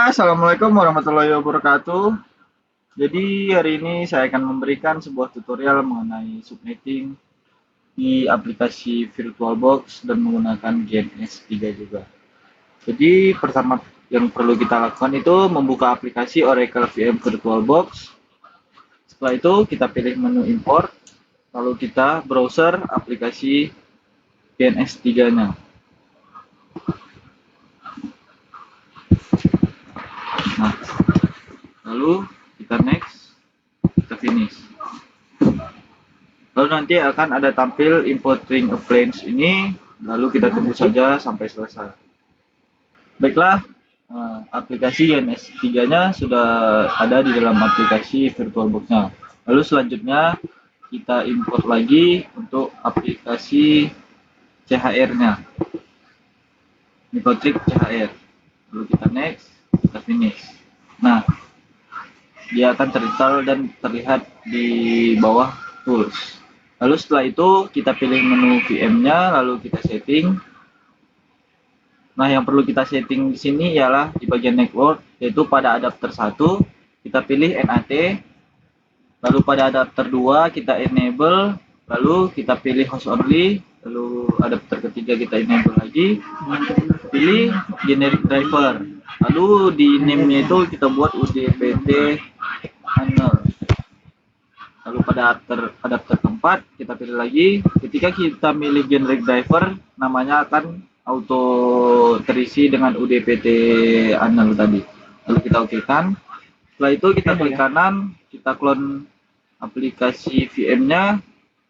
Assalamualaikum warahmatullahi wabarakatuh. Jadi hari ini saya akan memberikan sebuah tutorial mengenai subnetting di aplikasi VirtualBox dan menggunakan GNS3 juga. Jadi pertama yang perlu kita lakukan itu membuka aplikasi Oracle VM VirtualBox. Setelah itu kita pilih menu import, lalu kita browser aplikasi GNS3-nya. Nah, lalu kita next, kita finish. Lalu nanti akan ada tampil importing appliance ini, lalu kita tunggu saja sampai selesai. Baiklah, aplikasi GNS3-nya sudah ada di dalam aplikasi VirtualBox-nya. Lalu selanjutnya kita import lagi untuk aplikasi CHR-nya. Microtrik CHR. Lalu kita next, kita finish. Nah, dia akan terinstall dan terlihat di bawah tools. Lalu setelah itu kita pilih menu VM-nya, lalu kita setting. Nah, yang perlu kita setting di sini ialah di bagian network, yaitu pada adapter 1 kita pilih NAT, lalu pada adapter 2 kita enable, lalu kita pilih host only, lalu adapter ketiga kita enable lagi, pilih generic driver, lalu di name-nya itu kita buat udpt handle. Lalu pada adapter keempat kita pilih lagi. Ketika kita milih generic driver, namanya akan auto terisi dengan udpt anel tadi. Lalu kita okekan. Setelah itu kita klik kanan, kita clone aplikasi VM-nya,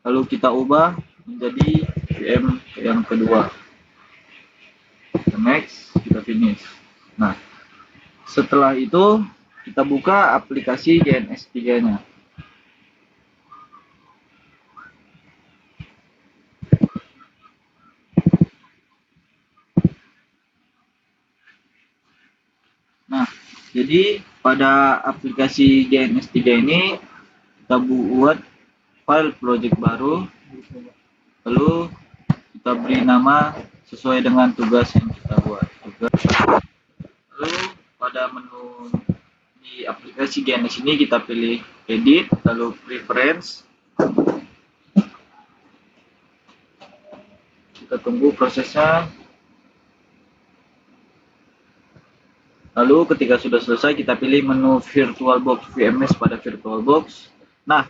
lalu kita ubah menjadi VM yang kedua. Kita next, kita finish. Nah, setelah itu kita buka aplikasi GNS3-nya. Nah, jadi pada aplikasi GNS3 ini kita buat file project baru, lalu kita beri nama sesuai dengan tugas yang kita buat. Lalu pada menu di aplikasi GNS ini kita pilih edit, lalu preference. Kita tunggu prosesnya. Lalu ketika sudah selesai kita pilih menu VirtualBox VMS pada VirtualBox. Nah,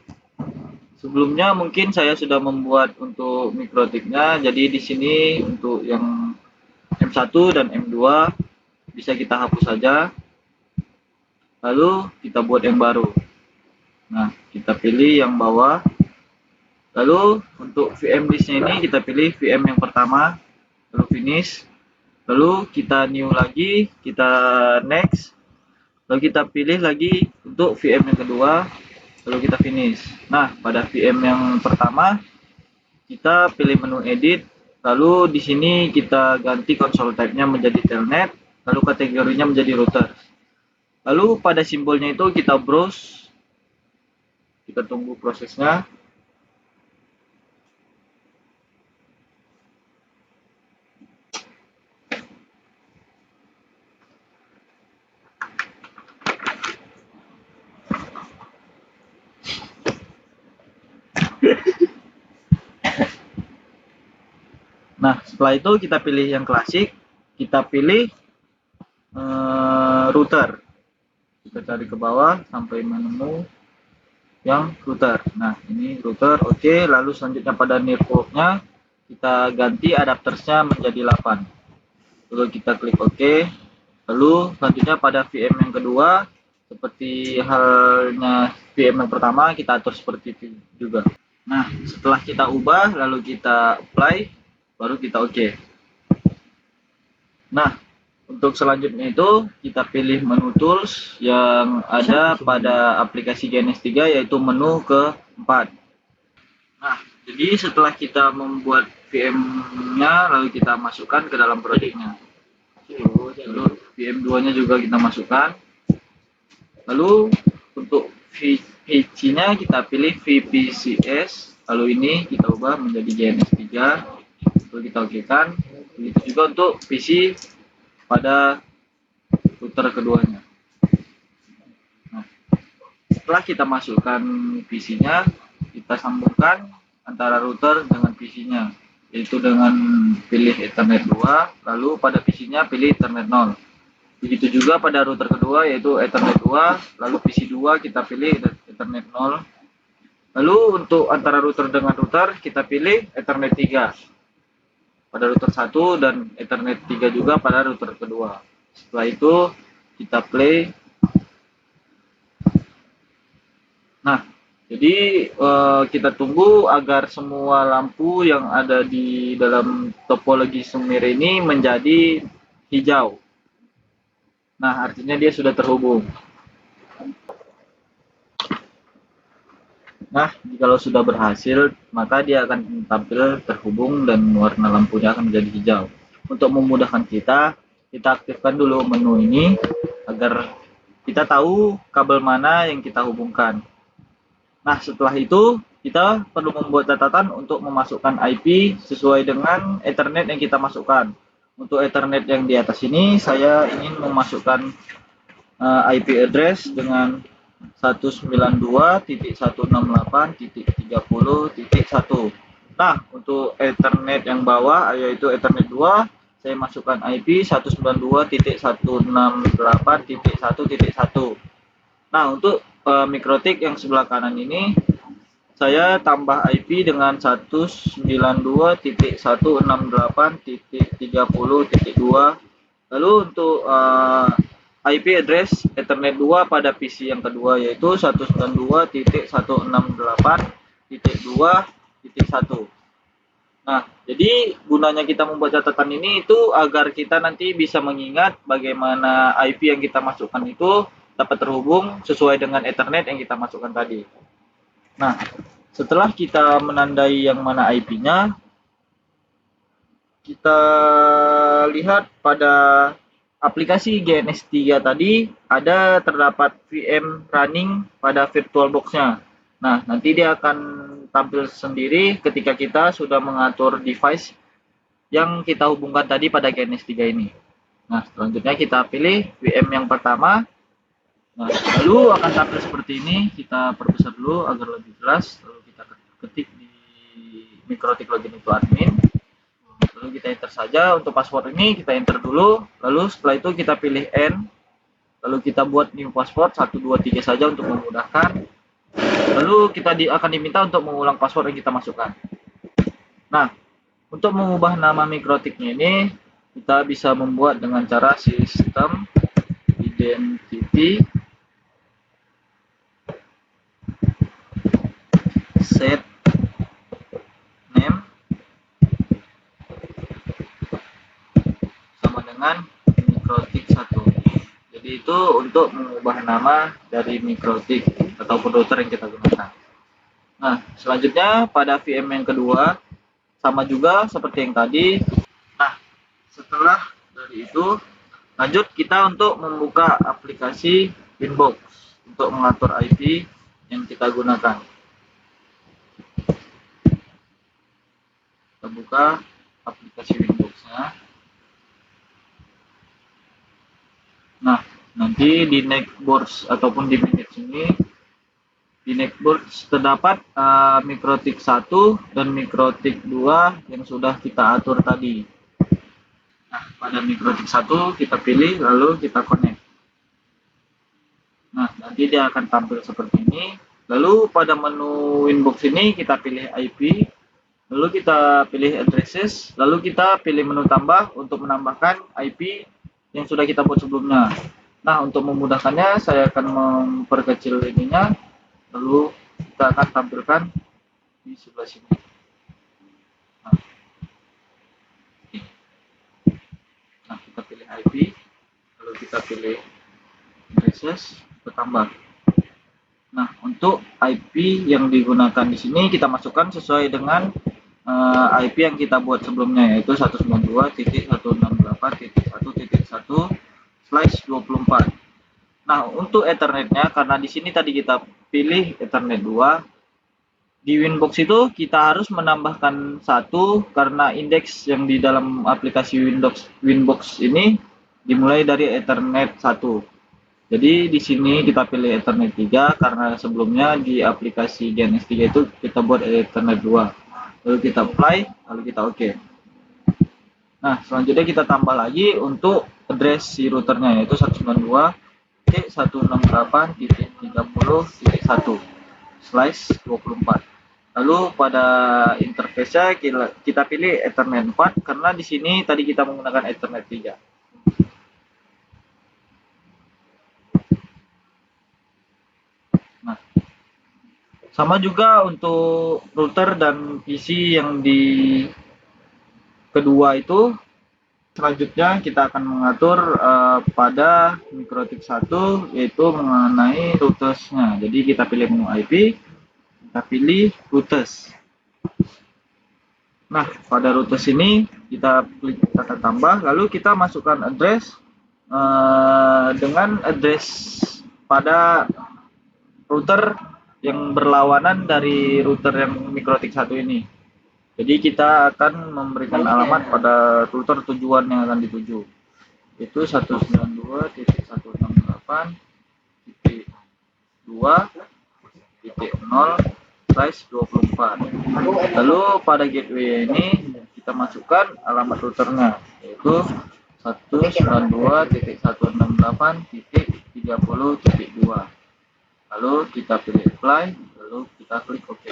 sebelumnya mungkin saya sudah membuat untuk mikrotiknya. Jadi di sini untuk yang M1 dan M2 bisa kita hapus saja. Lalu kita buat yang baru. Nah, kita pilih yang bawah. Lalu untuk VM listnya ini kita pilih VM yang pertama, lalu finish. Lalu kita new lagi, kita next, lalu kita pilih lagi untuk VM yang kedua, lalu kita finish. Nah, pada VM yang pertama kita pilih menu edit, lalu di sini kita ganti console type-nya menjadi telnet, lalu kategorinya menjadi router. Lalu pada simbolnya itu kita browse, kita tunggu prosesnya. Nah, setelah itu kita pilih yang klasik, kita pilih router. Kita cari ke bawah sampai menemu yang router. Nah, ini router, oke. Lalu selanjutnya pada network-nya kita ganti adaptersnya menjadi 8. Lalu kita klik oke. Lalu selanjutnya pada VM yang kedua, seperti halnya VM yang pertama, kita atur seperti itu juga. Nah, setelah kita ubah, lalu kita apply, baru kita oke. Nah, untuk selanjutnya itu kita pilih menu tools yang ada pada aplikasi GNS3, yaitu menu keempat. Nah, jadi setelah kita membuat VM-nya, lalu kita masukkan ke dalam project-nya. Lalu VM2-nya juga kita masukkan. Lalu untuk VPC-nya kita pilih VPCS, lalu ini kita ubah menjadi GNS3, lalu kita okekan. Begitu juga untuk PC pada router keduanya. Nah, setelah kita masukkan PC-nya, kita sambungkan antara router dengan PC-nya, yaitu dengan pilih Ethernet 2, lalu pada PC-nya pilih Ethernet 0. Begitu juga pada router kedua, yaitu Ethernet 2, lalu PC 2 kita pilih Ethernet 0. Lalu untuk antara router dengan router kita pilih Ethernet 3 pada router 1 dan Ethernet 3 juga pada router kedua. Setelah itu kita play. Nah, jadi kita tunggu agar semua lampu yang ada di dalam topologi sumir ini menjadi hijau. Nah, artinya dia sudah terhubung. Nah, kalau sudah berhasil, maka dia akan tampil terhubung dan warna lampunya akan menjadi hijau. Untuk memudahkan kita aktifkan dulu menu ini agar kita tahu kabel mana yang kita hubungkan. Nah, setelah itu kita perlu membuat catatan untuk memasukkan IP sesuai dengan Ethernet yang kita masukkan. Untuk Ethernet yang di atas ini, saya ingin memasukkan IP address dengan 192.168.30.1. Nah, untuk Ethernet yang bawah yaitu Ethernet 2, saya masukkan IP 192.168.1.1. Nah, untuk mikrotik yang sebelah kanan ini saya tambah IP dengan 192.168.30.2. Lalu untuk IP address Ethernet 2 pada PC yang kedua yaitu 192.168.2.1. Nah, jadi gunanya kita membuat catatan ini itu agar kita nanti bisa mengingat bagaimana IP yang kita masukkan itu dapat terhubung sesuai dengan Ethernet yang kita masukkan tadi. Nah, setelah kita menandai yang mana IP-nya, kita lihat pada aplikasi GNS3 tadi terdapat VM running pada VirtualBox-nya. Nah, nanti dia akan tampil sendiri ketika kita sudah mengatur device yang kita hubungkan tadi pada GNS3 ini. Nah, selanjutnya kita pilih VM yang pertama. Nah, lalu akan tampil seperti ini. Kita perbesar dulu agar lebih jelas. Lalu kita ketik di mikrotik login itu admin. Lalu kita enter saja. Untuk password ini kita enter dulu. Lalu setelah itu kita pilih N. Lalu kita buat new password 1, 2, 3 saja untuk memudahkan. Lalu kita akan diminta untuk mengulang password yang kita masukkan. Nah, untuk mengubah nama mikrotiknya ini kita bisa membuat dengan cara sistem identity set name sama dengan mikrotik 1. Jadi itu untuk mengubah nama dari mikrotik ataupun router yang kita gunakan. Nah, selanjutnya pada VM yang kedua sama juga seperti yang tadi. Nah, setelah dari itu lanjut kita untuk membuka aplikasi Winbox untuk mengatur IP yang kita gunakan. Kita buka aplikasi Winbox-nya. Nah, nanti di Netboards ataupun di manage ini, di Netboards terdapat mikrotik 1 dan mikrotik 2 yang sudah kita atur tadi. Nah, pada mikrotik 1 kita pilih lalu kita connect. Nah, nanti dia akan tampil seperti ini. Lalu pada menu Winbox ini kita pilih IP, lalu kita pilih addresses, lalu kita pilih menu tambah untuk menambahkan IP yang sudah kita buat sebelumnya. Nah, untuk memudahkannya saya akan memperkecil ininya, lalu kita akan tampilkan di sebelah sini. Nah, kita pilih IP, lalu kita pilih addresses, kita tambah. Nah, untuk IP yang digunakan di sini kita masukkan sesuai dengan IP yang kita buat sebelumnya, yaitu 192.168.1.1/24. Nah, untuk Ethernetnya, karena di sini tadi kita pilih Ethernet 2, di Winbox itu kita harus menambahkan 1 karena indeks yang di dalam aplikasi Winbox ini dimulai dari Ethernet 1. Jadi di sini kita pilih Ethernet 3 karena sebelumnya di aplikasi GNS3 itu kita buat Ethernet 2. Lalu kita apply, lalu kita oke. Nah, selanjutnya kita tambah lagi untuk address si routernya, yaitu 192.168.30.1/24. Lalu pada interface-nya kita pilih Ethernet 4 karena di sini tadi kita menggunakan Ethernet 3. Nah, sama juga untuk router dan PC yang di kedua itu. Selanjutnya kita akan mengatur pada MikroTik 1 yaitu mengenai routers-nya. Jadi kita pilih menu IP, kita pilih routers. Nah, pada routers ini kita klik kata tambah, lalu kita masukkan address dengan address pada router yang berlawanan dari router yang MikroTik 1 ini. Jadi kita akan memberikan alamat pada router tujuan yang akan dituju. Itu 192.168.2.0/24. Lalu pada gateway ini kita masukkan alamat routernya, yaitu 192.168.30.2. Lalu kita pilih apply, lalu kita klik OK.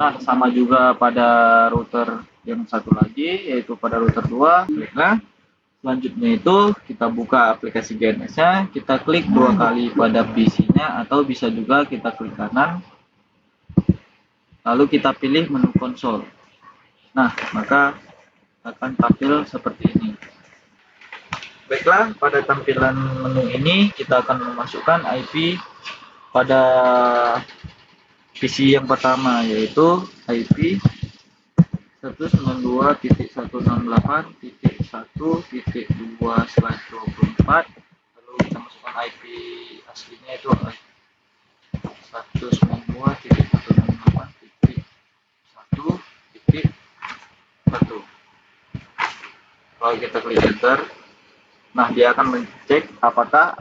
Nah, sama juga pada router yang satu lagi, yaitu pada router 2. Nah, selanjutnya itu kita buka aplikasi GNS-nya, kita klik 2 kali pada PC-nya atau bisa juga kita klik kanan. Lalu kita pilih menu konsol. Nah, maka akan tampil seperti ini. Baiklah, pada tampilan menu ini kita akan memasukkan IP pada PC yang pertama, yaitu IP 192.168.1.2/24. Lalu kita masukkan IP aslinya itu 192.168.1.1. Kalau kita klik enter, nah dia akan mengecek apakah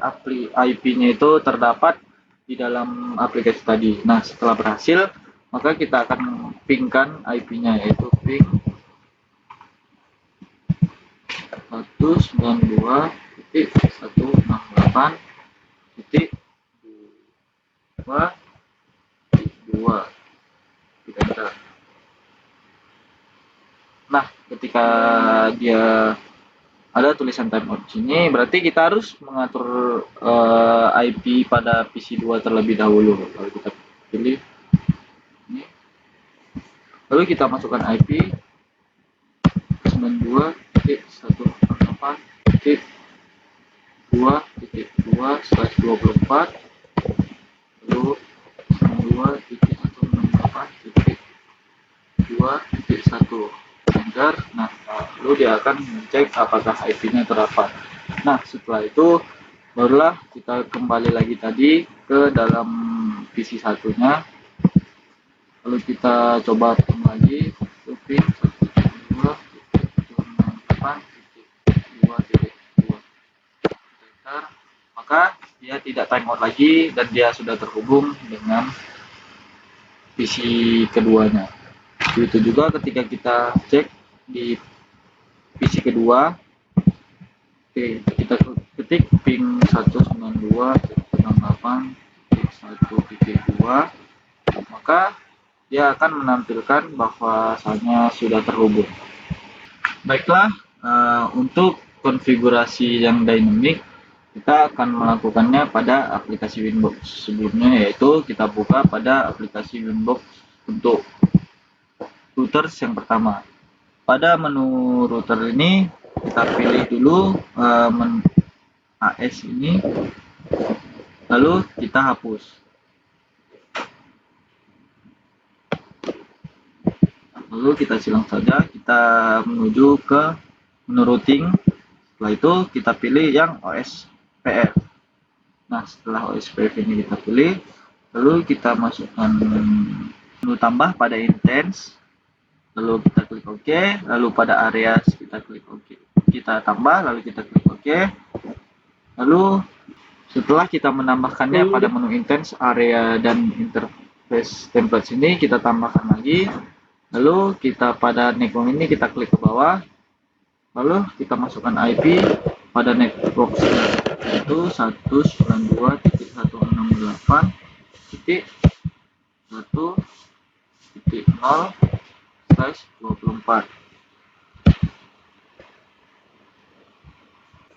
IP-nya itu terdapat di dalam aplikasi tadi. Nah, setelah berhasil, maka kita akan pingkan IP-nya, yaitu ping 192.168.2.2. Kita enter. Nah, ketika dia ada tulisan timeout sini, berarti kita harus mengatur IP pada PC2 terlebih dahulu. Lalu kita pilih ini. Lalu kita masukkan IP 92.168.2.2/24. Lalu 92.168.2.1. Enter. Nah, lalu dia akan mengecek apakah IP-nya terdapat. Nah, setelah itu barulah kita kembali lagi tadi ke dalam PC satunya. Lalu kita coba lagi ke pin 192.168.2.2. Enter. Maka dia tidak timeout lagi dan dia sudah terhubung dengan PC keduanya. Begitu juga ketika kita cek di PC kedua, kita ketik ping 192.168.1.2, maka dia akan menampilkan bahwasanya sudah terhubung. Baiklah, untuk konfigurasi yang dynamic kita akan melakukannya pada aplikasi Winbox. Sebelumnya yaitu kita buka pada aplikasi Winbox untuk routers yang pertama. Pada menu router ini kita pilih dulu menu AS ini, lalu kita hapus. Lalu kita silang saja, kita menuju ke menu routing. Setelah itu kita pilih yang OSPF. Nah, setelah OSPF ini kita pilih, lalu kita masukkan menu tambah pada intense, lalu kita klik OK, lalu pada areas kita klik OK. kita tambah, lalu kita klik OK. Lalu setelah kita menambahkannya pada menu intens, area, dan interface template ini, kita tambahkan lagi. Lalu kita pada network ini kita klik ke bawah. Lalu kita masukkan IP pada network yaitu 192.168.1.0/24.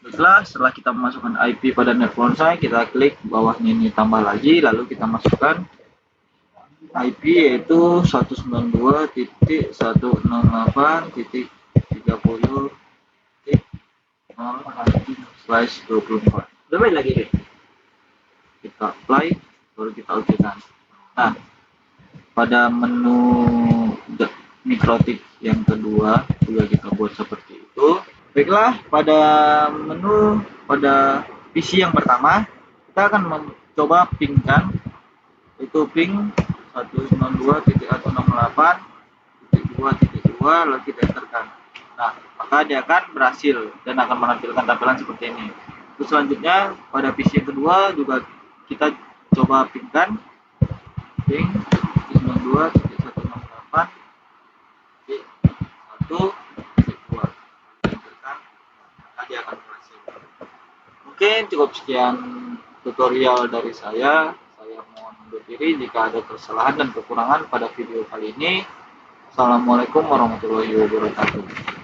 Baiklah, setelah kita memasukkan IP pada network saya, kita klik bawahnya ini tambah lagi, lalu kita masukkan IP yaitu 192.168.30/24. Domain lagi deh. Kita apply, baru kita OK kan. Nah, pada menu mikrotik yang kedua juga kita buat seperti itu. Baiklah, pada menu pada PC yang pertama, kita akan mencoba pingkan, yaitu ping 192.168.2.2, lalu kita enterkan. Nah, maka dia akan berhasil dan akan menampilkan tampilan seperti ini. Terus selanjutnya pada PC yang kedua juga kita coba pingkan ping 92.168.1.2, maka dia akan berhasil. Mungkin cukup sekian tutorial dari saya. Saya mohon undur diri jika ada kesalahan dan kekurangan pada video kali ini. Assalamualaikum warahmatullahi wabarakatuh.